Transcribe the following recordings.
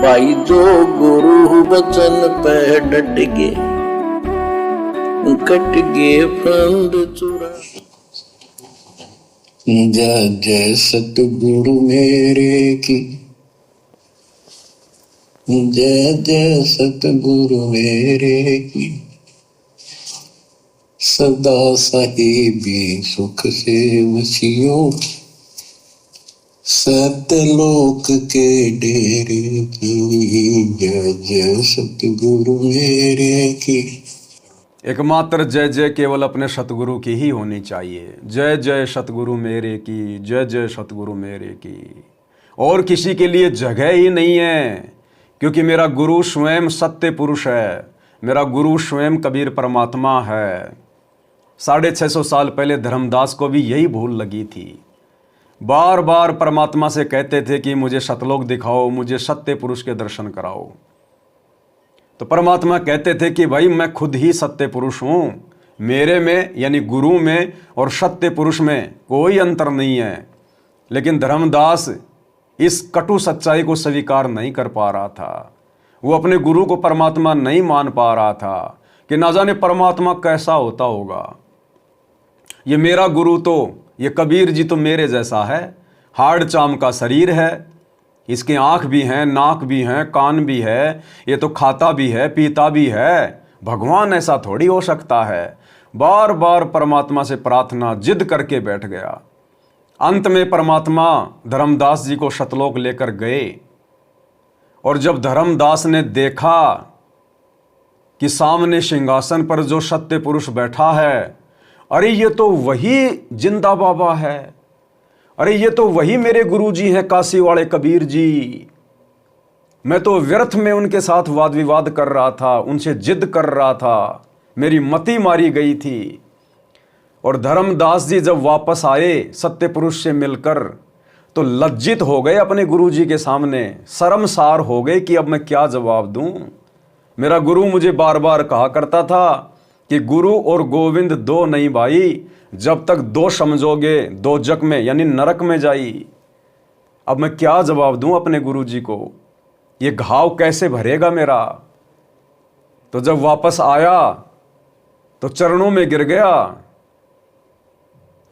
भाई जो गुरु वचन पे डट गे, कट गे फंद चुरा। जय जय सतगुरु मेरे की, जय जय सतगुरु मेरे की। सदा साहिबी सुख से वसियो, सतलोक के डेरे की। जय जय सतगुरु मेरे की। एकमात्र जय जय केवल अपने सतगुरु की ही होनी चाहिए। जय जय सतगुरु मेरे की, जय जय सतगुरु मेरे की। और किसी के लिए जगह ही नहीं है, क्योंकि मेरा गुरु स्वयं सत्य पुरुष है। मेरा गुरु स्वयं कबीर परमात्मा है। 650 साल पहले धर्मदास को भी यही भूल लगी थी। बार बार परमात्मा से कहते थे कि मुझे सतलोक दिखाओ, मुझे सत्य पुरुष के दर्शन कराओ। तो परमात्मा कहते थे कि भाई मैं खुद ही सत्य पुरुष हूँ, मेरे में यानी गुरु में और सत्य पुरुष में कोई अंतर नहीं है। लेकिन धर्मदास इस कटु सच्चाई को स्वीकार नहीं कर पा रहा था। वो अपने गुरु को परमात्मा नहीं मान पा रहा था कि ना जाने परमात्मा कैसा होता होगा। ये मेरा गुरु तो, ये कबीर जी तो मेरे जैसा है, हाड़ चाम का शरीर है, इसके आँख भी हैं, नाक भी हैं, कान भी है, ये तो खाता भी है, पीता भी है। भगवान ऐसा थोड़ी हो सकता है। बार बार परमात्मा से प्रार्थना जिद करके बैठ गया। अंत में परमात्मा धर्मदास जी को सतलोक लेकर गए। और जब धर्मदास ने देखा कि सामने सिंहासन पर जो सत्य पुरुष बैठा है, अरे ये तो वही जिंदा बाबा है, अरे ये तो वही मेरे गुरुजी हैं काशी वाले कबीर जी। मैं तो व्यर्थ में उनके साथ वाद विवाद कर रहा था, उनसे जिद कर रहा था, मेरी मति मारी गई थी। और धर्मदास जी जब वापस आए सत्य पुरुष से मिलकर, तो लज्जित हो गए अपने गुरुजी के सामने, शर्मसार हो गए कि अब मैं क्या जवाब दूं। मेरा गुरु मुझे बार बार कहा करता था कि गुरु और गोविंद दो नहीं भाई, जब तक दो समझोगे दो जग में यानी नरक में जाई। अब मैं क्या जवाब दूं अपने गुरुजी को, ये घाव कैसे भरेगा मेरा। तो जब वापस आया तो चरणों में गिर गया।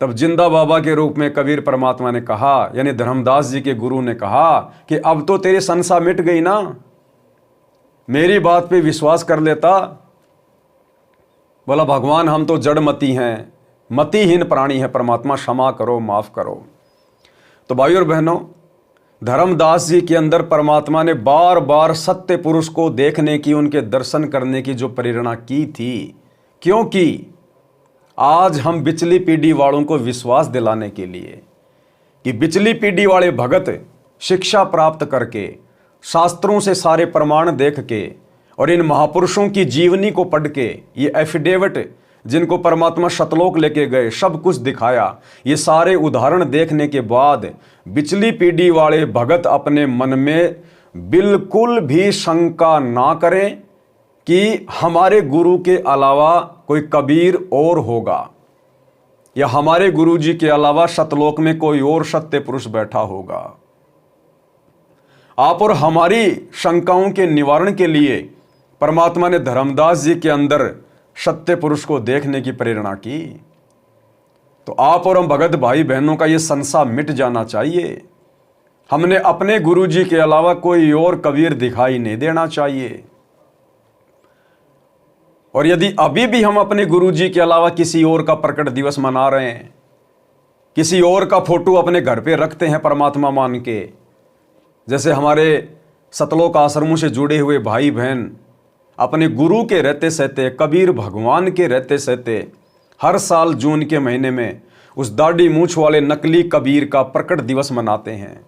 तब जिंदा बाबा के रूप में कबीर परमात्मा ने कहा, यानी धर्मदास जी के गुरु ने कहा कि अब तो तेरी संसा मिट गई ना, मेरी बात पे विश्वास कर लेता। बोला भगवान हम तो जड़मती हैं, मतिहीन प्राणी है, परमात्मा क्षमा करो, माफ करो। तो भाइयों और बहनों, धर्मदास जी के अंदर परमात्मा ने बार बार सत्य पुरुष को देखने की, उनके दर्शन करने की जो प्रेरणा की थी, क्योंकि आज हम बिचली पीढ़ी वालों को विश्वास दिलाने के लिए कि बिचली पीढ़ी वाले भगत शिक्षा प्राप्त करके, शास्त्रों से सारे प्रमाण देख के और इन महापुरुषों की जीवनी को पढ़ के, ये एफिडेविट जिनको परमात्मा सतलोक लेके गए, सब कुछ दिखाया, ये सारे उदाहरण देखने के बाद बिचली पीढ़ी वाले भगत अपने मन में बिल्कुल भी शंका ना करें कि हमारे गुरु के अलावा कोई कबीर और होगा, या हमारे गुरु जी के अलावा सतलोक में कोई और सत्य पुरुष बैठा होगा। आप और हमारी शंकाओं के निवारण के लिए परमात्मा ने धर्मदास जी के अंदर सत्य पुरुष को देखने की प्रेरणा की। तो आप और हम भगत भाई बहनों का ये संशय मिट जाना चाहिए। हमने अपने गुरु जी के अलावा कोई और कबीर दिखाई नहीं देना चाहिए। और यदि अभी भी हम अपने गुरु जी के अलावा किसी और का प्रकट दिवस मना रहे हैं, किसी और का फोटो अपने घर पे रखते हैं परमात्मा मान के, जैसे हमारे सतलोक आश्रमों से जुड़े हुए भाई बहन अपने गुरु के रहते सहते, कबीर भगवान के रहते सहते हर साल जून के महीने में उस दाढ़ी मूछ वाले नकली कबीर का प्रकट दिवस मनाते हैं।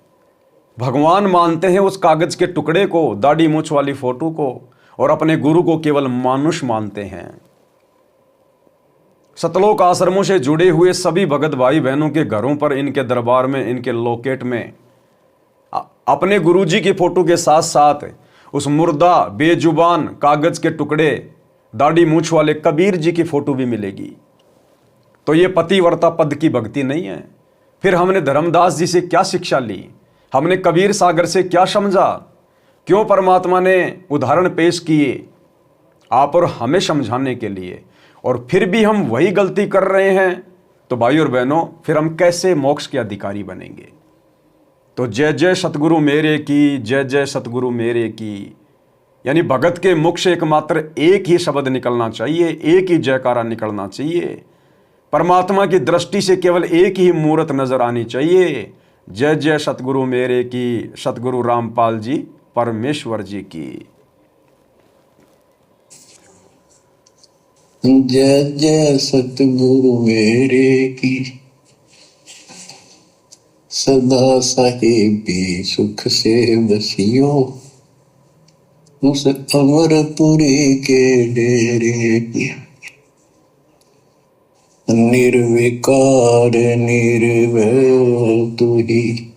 भगवान मानते हैं उस कागज के टुकड़े को, दाढ़ी मूछ वाली फोटो को, और अपने गुरु को केवल मानुष मानते हैं। सतलोक आश्रमों से जुड़े हुए सभी भगत भाई बहनों के घरों पर, इनके दरबार में, इनके लोकेट में अपने गुरुजी की फोटो के साथ साथ उस मुर्दा बेजुबान कागज के टुकड़े दाढ़ी मूछ वाले कबीर जी की फोटो भी मिलेगी। तो ये पतिव्रता पद की भक्ति नहीं है। फिर हमने धर्मदास जी से क्या शिक्षा ली, हमने कबीर सागर से क्या समझा। क्यों परमात्मा ने उदाहरण पेश किए आप और हमें समझाने के लिए, और फिर भी हम वही गलती कर रहे हैं, तो भाई और बहनों फिर हम कैसे मोक्ष के अधिकारी बनेंगे। तो जय जय सतगुरु मेरे की, जय जय सतगुरु मेरे की, यानी भगत के मुख से एकमात्र एक ही शब्द निकलना चाहिए, एक ही जयकारा निकलना चाहिए। परमात्मा की दृष्टि से केवल एक ही मूर्त नजर आनी चाहिए, जय जय सतगुरु मेरे की, सतगुरु रामपाल जी परमेश्वर जी की। जय जय सतगुरु मेरे की, सदा साहिबी सुख से बसियो, उस अमरपुरी के डेरे की। निर्विकार निर्भय तू ही,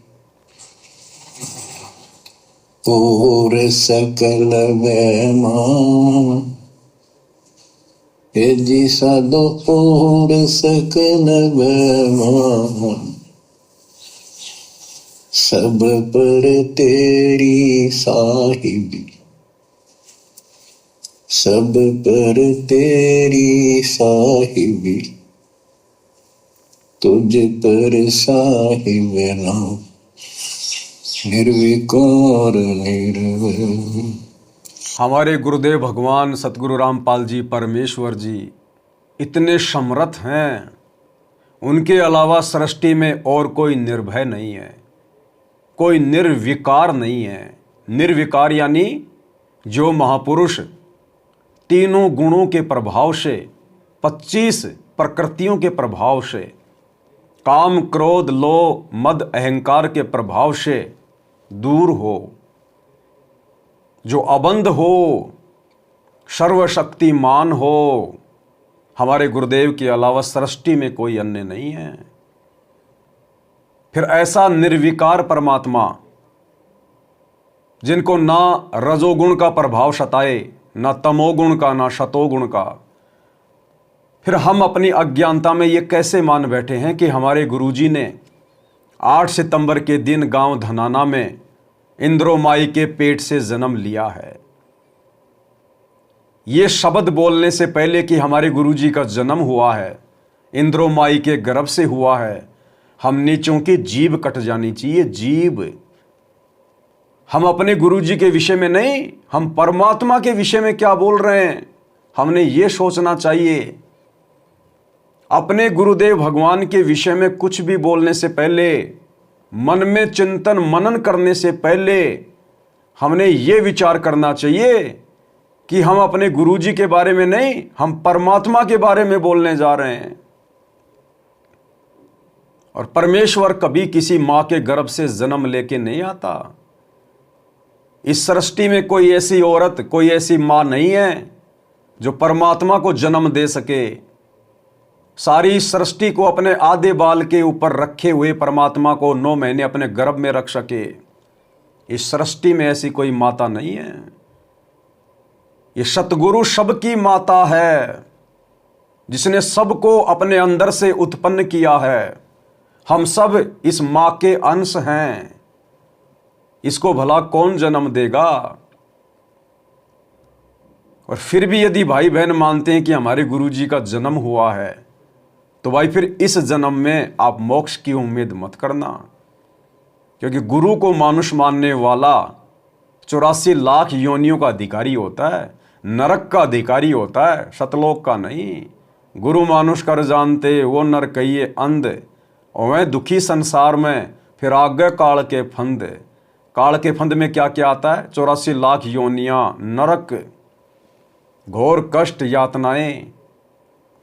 और सकल वैमा, हे जी साधो और सकल वैमा, सब पर तेरी साहिबी, सब पर तेरी साहिबी, तुझ पर साहिब नाम, निर्विकार निर्भय। हमारे गुरुदेव भगवान सतगुरु रामपाल जी परमेश्वर जी इतने समर्थ हैं, उनके अलावा सृष्टि में और कोई निर्भय नहीं है, कोई निर्विकार नहीं है। निर्विकार यानी जो महापुरुष तीनों गुणों के प्रभाव से, 25 प्रकृतियों के प्रभाव से, काम क्रोध लोभ मद अहंकार के प्रभाव से दूर हो, जो अबंध हो, सर्वशक्तिमान हो, हमारे गुरुदेव के अलावा सृष्टि में कोई अन्य नहीं है। फिर ऐसा निर्विकार परमात्मा जिनको ना रजोगुण का प्रभाव सताए, ना तमोगुण का, ना शतोगुण का, फिर हम अपनी अज्ञानता में ये कैसे मान बैठे हैं कि हमारे गुरुजी ने 8 सितंबर के दिन गांव धनाना में इंद्रो माई के पेट से जन्म लिया है। ये शब्द बोलने से पहले कि हमारे गुरुजी का जन्म हुआ है, इंद्रो माई के गर्भ से हुआ है, हम नीचों की जीभ कट जानी चाहिए, जीभ। हम अपने गुरुजी के विषय में नहीं, हम परमात्मा के विषय में क्या बोल रहे हैं, हमने ये सोचना चाहिए। अपने गुरुदेव भगवान के विषय में कुछ भी बोलने से पहले, मन में चिंतन मनन करने से पहले हमने ये विचार करना चाहिए कि हम अपने गुरुजी के बारे में नहीं, हम परमात्मा के बारे में बोलने जा रहे हैं। और परमेश्वर कभी किसी मां के गर्भ से जन्म लेके नहीं आता। इस सृष्टि में कोई ऐसी औरत, कोई ऐसी मां नहीं है जो परमात्मा को जन्म दे सके। सारी सृष्टि को अपने आधे बाल के ऊपर रखे हुए परमात्मा को 9 महीने अपने गर्भ में रख सके। इस सृष्टि में ऐसी कोई माता नहीं है। ये सतगुरु सबकी माता है, जिसने सबको अपने अंदर से उत्पन्न किया है। हम सब इस मां के अंश हैं। इसको भला कौन जन्म देगा। और फिर भी यदि भाई बहन मानते हैं कि हमारे गुरुजी का जन्म हुआ है, तो भाई फिर इस जन्म में आप मोक्ष की उम्मीद मत करना, क्योंकि गुरु को मानुष मानने वाला 84 लाख योनियों का अधिकारी होता है, नरक का अधिकारी होता है, सतलोक का नहीं। गुरु मानुष कर जानते वो नर कहिए अंध, और वह दुखी संसार में फिर आगे काल के फंद। काल के फंद में क्या क्या आता है? 84 लाख योनियां, नरक, घोर कष्ट, यातनाएं।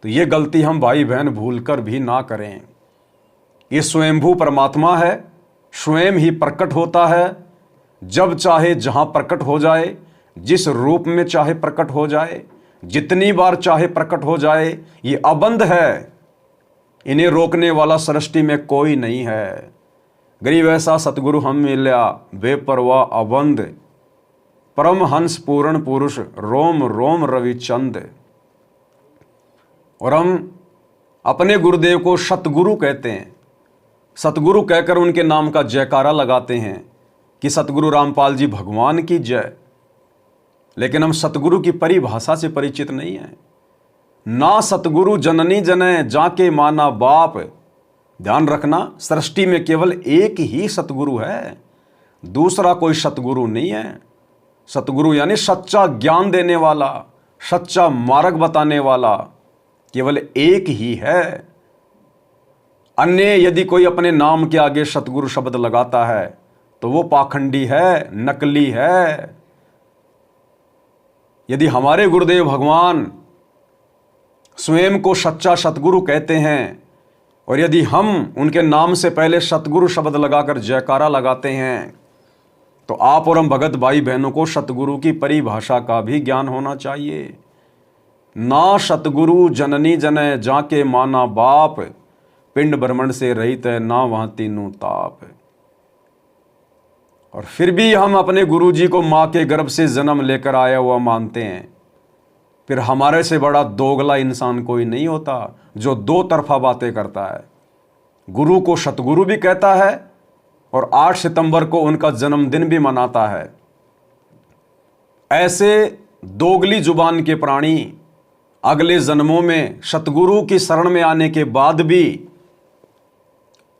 तो ये गलती हम भाई बहन भूलकर भी ना करें। ये स्वयंभू परमात्मा है, स्वयं ही प्रकट होता है, जब चाहे जहां प्रकट हो जाए, जिस रूप में चाहे प्रकट हो जाए, जितनी बार चाहे प्रकट हो जाए। ये अबंध है, इन्हें रोकने वाला सृष्टि में कोई नहीं है। गरीब ऐसा सतगुरु हम मिल्या, बेपरवाह अबंध, परमहंस पूर्ण पुरुष, रोम रोम रविचंद। और हम अपने गुरुदेव को सतगुरु कहते हैं। सतगुरु कहकर उनके नाम का जयकारा लगाते हैं कि सतगुरु रामपाल जी भगवान की जय, लेकिन हम सतगुरु की परिभाषा से परिचित नहीं हैं। ना सतगुरु जननी जने जाके माना बाप। ध्यान रखना, सृष्टि में केवल एक ही सतगुरु है, दूसरा कोई सतगुरु नहीं है। सतगुरु यानी सच्चा ज्ञान देने वाला, सच्चा मार्ग बताने वाला केवल एक ही है। अन्य यदि कोई अपने नाम के आगे सतगुरु शब्द लगाता है तो वो पाखंडी है, नकली है। यदि हमारे गुरुदेव भगवान स्वयं को सच्चा सतगुरु कहते हैं और यदि हम उनके नाम से पहले सतगुरु शब्द लगाकर जयकारा लगाते हैं, तो आप और हम भगत भाई बहनों को सतगुरु की परिभाषा का भी ज्ञान होना चाहिए। ना सतगुरु जननी जने जाके माना बाप, पिंड ब्रह्मंड से रहित है ना वहां तीनों ताप। और फिर भी हम अपने गुरु जी को माँ के गर्भ से जन्म लेकर आया हुआ मानते हैं। फिर हमारे से बड़ा दोगला इंसान कोई नहीं होता जो दो तरफा बातें करता है। गुरु को सतगुरु भी कहता है और 8 सितंबर को उनका जन्मदिन भी मनाता है। ऐसे दोगली जुबान के प्राणी अगले जन्मों में सतगुरु की शरण में आने के बाद भी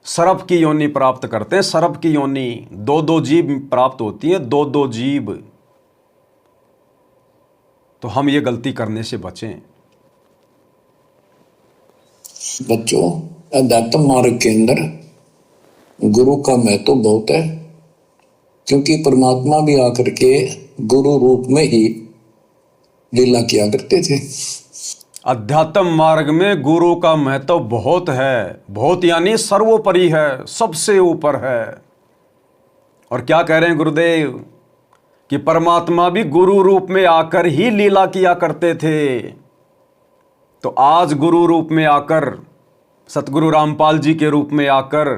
सर्प की योनि प्राप्त करते हैं। सर्प की योनि, दो जीभ प्राप्त होती है, दो जीभ। तो हम ये गलती करने से बचें। बच्चों, अध्यात्म मार्ग के अंदर गुरु का महत्व बहुत है, क्योंकि परमात्मा भी आकर के गुरु रूप में ही लीला किया करते थे। अध्यात्म मार्ग में गुरु का महत्व बहुत है, बहुत यानी सर्वोपरि है, सबसे ऊपर है। और क्या कह रहे हैं गुरुदेव कि परमात्मा भी गुरु रूप में आकर ही लीला किया करते थे। तो आज गुरु रूप में आकर, सतगुरु रामपाल जी के रूप में आकर,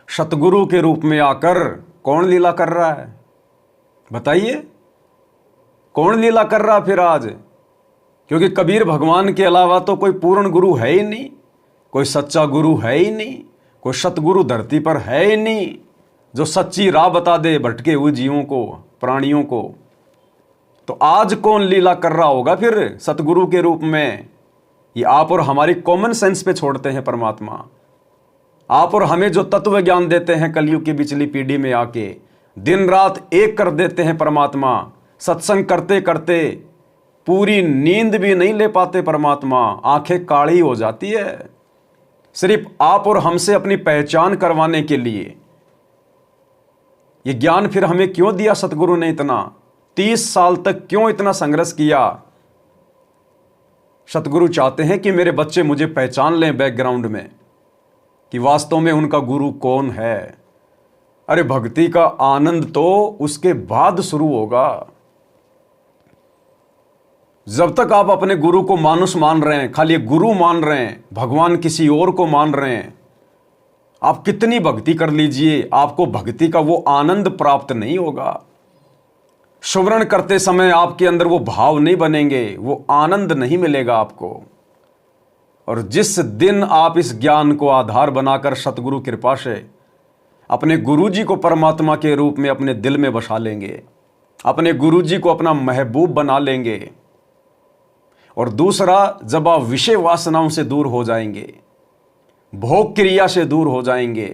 सतगुरु के रूप में आकर कौन लीला कर रहा है? बताइए, कौन लीला कर रहा फिर आज? क्योंकि कबीर भगवान के अलावा तो कोई पूर्ण गुरु है ही नहीं, कोई सच्चा गुरु है ही नहीं, कोई सतगुरु धरती पर है ही नहीं जो सच्ची राह बता दे भटके हुए जीवों को, प्राणियों को। तो आज कौन लीला कर रहा होगा फिर सतगुरु के रूप में? ये आप और हमारी कॉमन सेंस पे छोड़ते हैं परमात्मा। आप और हमें जो तत्व ज्ञान देते हैं कलयुग की बिचली पीढ़ी में आके, दिन रात एक कर देते हैं परमात्मा। सत्संग करते करते पूरी नींद भी नहीं ले पाते परमात्मा, आंखें काली हो जाती है। सिर्फ आप और हमसे अपनी पहचान करवाने के लिए ये ज्ञान फिर हमें क्यों दिया सतगुरु ने? इतना 30 साल तक क्यों इतना संघर्ष किया? सतगुरु चाहते हैं कि मेरे बच्चे मुझे पहचान लें बैकग्राउंड में कि वास्तव में उनका गुरु कौन है। अरे भक्ति का आनंद तो उसके बाद शुरू होगा। जब तक आप अपने गुरु को मानुष मान रहे हैं, खाली गुरु मान रहे हैं, भगवान किसी और को मान रहे हैं, आप कितनी भक्ति कर लीजिए, आपको भक्ति का वो आनंद प्राप्त नहीं होगा। सुमरण करते समय आपके अंदर वो भाव नहीं बनेंगे, वो आनंद नहीं मिलेगा आपको। और जिस दिन आप इस ज्ञान को आधार बनाकर सतगुरु कृपा से अपने गुरु जी को परमात्मा के रूप में अपने दिल में बसा लेंगे, अपने गुरु जी को अपना महबूब बना लेंगे, और दूसरा जब आप विषय वासनाओं से दूर हो जाएंगे, भोग क्रिया से दूर हो जाएंगे,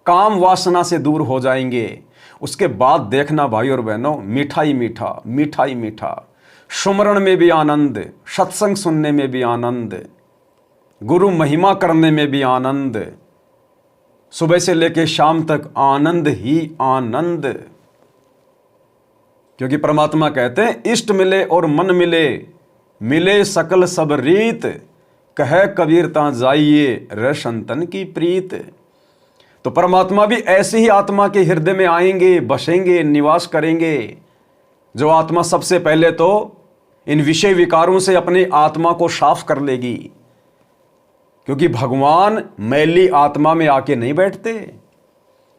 काम वासना से दूर हो जाएंगे, उसके बाद देखना भाई और बहनों, मीठा ही मीठा, मीठा ही मीठा, सुमरण में भी आनंद, सत्संग सुनने में भी आनंद, गुरु महिमा करने में भी आनंद, सुबह से लेकर शाम तक आनंद ही आनंद। क्योंकि परमात्मा कहते हैं इष्ट मिले और मन मिले, मिले सकल सब रीत, कहे कबीर ता जाइए रे संतन की प्रीत। तो परमात्मा भी ऐसे ही आत्मा के हृदय में आएंगे, बसेंगे, निवास करेंगे, जो आत्मा सबसे पहले तो इन विषय विकारों से अपनी आत्मा को साफ कर लेगी। क्योंकि भगवान मैली आत्मा में आके नहीं बैठते।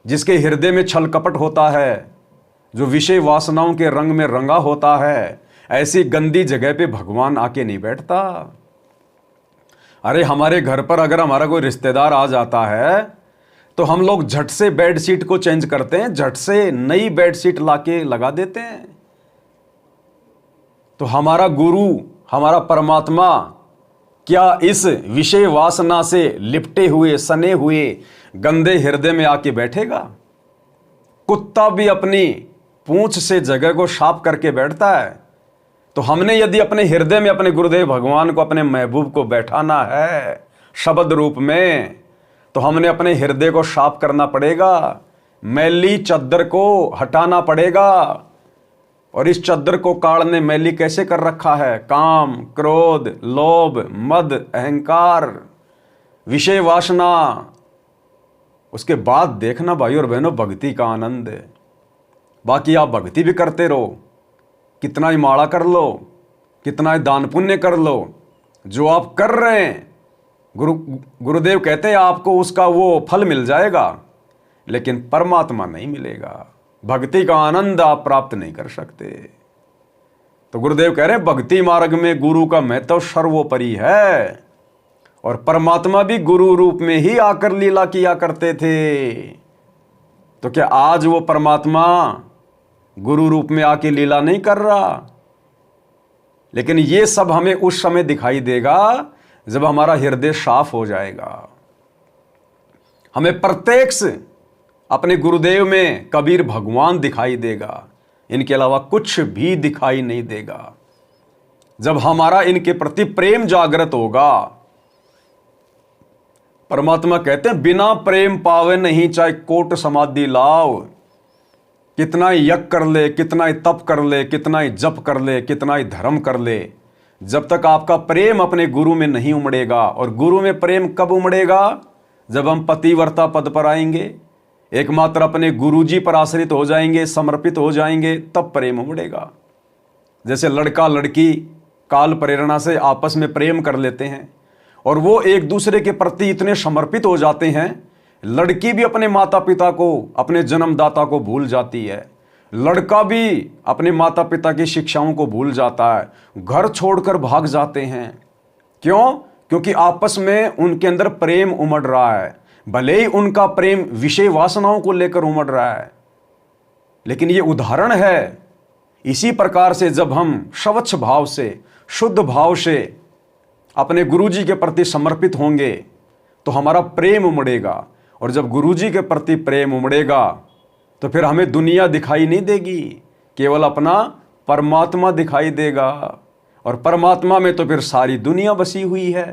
जिसके हृदय में छल कपट होता है, जो विषय वासनाओं के रंग में रंगा होता है, ऐसी गंदी जगह पे भगवान आके नहीं बैठता। अरे हमारे घर पर अगर हमारा कोई रिश्तेदार आ जाता है तो हम लोग झट से बेडशीट को चेंज करते हैं, झट से नई बेडशीट लाके लगा देते हैं। तो हमारा गुरु, हमारा परमात्मा क्या इस विषय वासना से लिपटे हुए, सने हुए गंदे हृदय में आके बैठेगा? कुत्ता भी अपनी पूंछ से जगह को साफ करके बैठता है। तो हमने यदि अपने हृदय में अपने गुरुदेव भगवान को, अपने महबूब को बैठाना है शब्द रूप में, तो हमने अपने हृदय को साफ करना पड़ेगा, मैली चद्दर को हटाना पड़ेगा। और इस चद्दर को काल ने मैली कैसे कर रखा है? काम, क्रोध, लोभ, मद, अहंकार, विषय वासना। उसके बाद देखना भाई और बहनों, भक्ति का आनंद है। बाकी आप भक्ति भी करते रहो, कितना ही माला कर लो, कितना ही दान पुण्य कर लो, जो आप कर रहे हैं गुरुदेव कहते हैं आपको उसका वो फल मिल जाएगा, लेकिन परमात्मा नहीं मिलेगा। भक्ति का आनंद आप प्राप्त नहीं कर सकते। तो गुरुदेव कह रहे हैं भक्ति मार्ग में गुरु का महत्व सर्वोपरि है। और परमात्मा भी गुरु रूप में ही आकर लीला किया करते थे। तो क्या आज वो परमात्मा गुरु रूप में आके लीला नहीं कर रहा? लेकिन ये सब हमें उस समय दिखाई देगा जब हमारा हृदय साफ हो जाएगा। हमें प्रत्यक्ष अपने गुरुदेव में कबीर भगवान दिखाई देगा, इनके अलावा कुछ भी दिखाई नहीं देगा। जब हमारा इनके प्रति प्रेम जागृत होगा, परमात्मा कहते हैं बिना प्रेम पावे नहीं, चाहे कोट समाधि लाओ। कितना ही यज्ञ कर ले, कितना ही तप कर ले, कितना ही जप कर ले, कितना ही धर्म कर ले, जब तक आपका प्रेम अपने गुरु में नहीं उमड़ेगा। और गुरु में प्रेम कब उमड़ेगा? जब हम पतिव्रता पद पर आएंगे, एकमात्र अपने गुरुजी पर आश्रित हो जाएंगे, समर्पित हो जाएंगे, तब प्रेम उमड़ेगा। जैसे लड़का लड़की काल प्रेरणा से आपस में प्रेम कर लेते हैं और वो एक दूसरे के प्रति इतने समर्पित हो जाते हैं, लड़की भी अपने माता पिता को, अपने जन्मदाता को भूल जाती है, लड़का भी अपने माता पिता की शिक्षाओं को भूल जाता है, घर छोड़कर भाग जाते हैं। क्यों? क्योंकि आपस में उनके अंदर प्रेम उमड़ रहा है। भले ही उनका प्रेम विषय वासनाओं को लेकर उमड़ रहा है, लेकिन ये उदाहरण है। इसी प्रकार से जब हम स्वच्छ भाव से, शुद्ध भाव से अपने गुरुजी के प्रति समर्पित होंगे तो हमारा प्रेम उमड़ेगा। और जब गुरुजी के प्रति प्रेम उमड़ेगा तो फिर हमें दुनिया दिखाई नहीं देगी, केवल अपना परमात्मा दिखाई देगा। और परमात्मा में तो फिर सारी दुनिया बसी हुई है।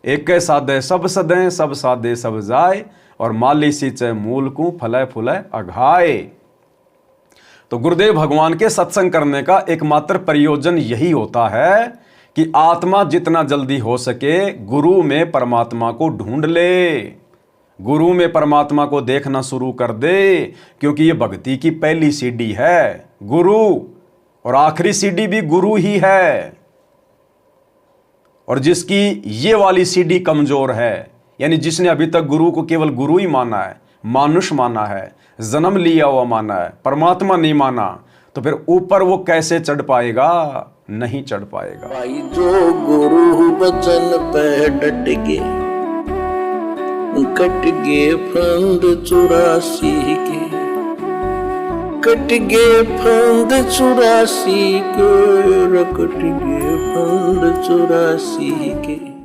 एक साधे सब सदें, सब साधे सब जाए, और माली सींचे मूल को फलय फुलय अघाए। तो गुरुदेव भगवान के सत्संग करने का एकमात्र प्रयोजन यही होता है कि आत्मा जितना जल्दी हो सके गुरु में परमात्मा को ढूंढ ले, गुरु में परमात्मा को देखना शुरू कर दे। क्योंकि ये भक्ति की पहली सीढ़ी है गुरु, और आखिरी सीढ़ी भी गुरु ही है। और जिसकी ये वाली सीढ़ी कमजोर है, यानी जिसने अभी तक गुरु को केवल गुरु ही माना है, मानुष माना है, जन्म लिया हुआ माना है, परमात्मा नहीं माना, तो फिर ऊपर वो कैसे चढ़ पाएगा? नहीं चढ़ पाएगा। भाई जो गुरु बचन पे डट गे, कट गे फंद 84 के, कट गे फंद 84 के, कट गे फंद 84 के।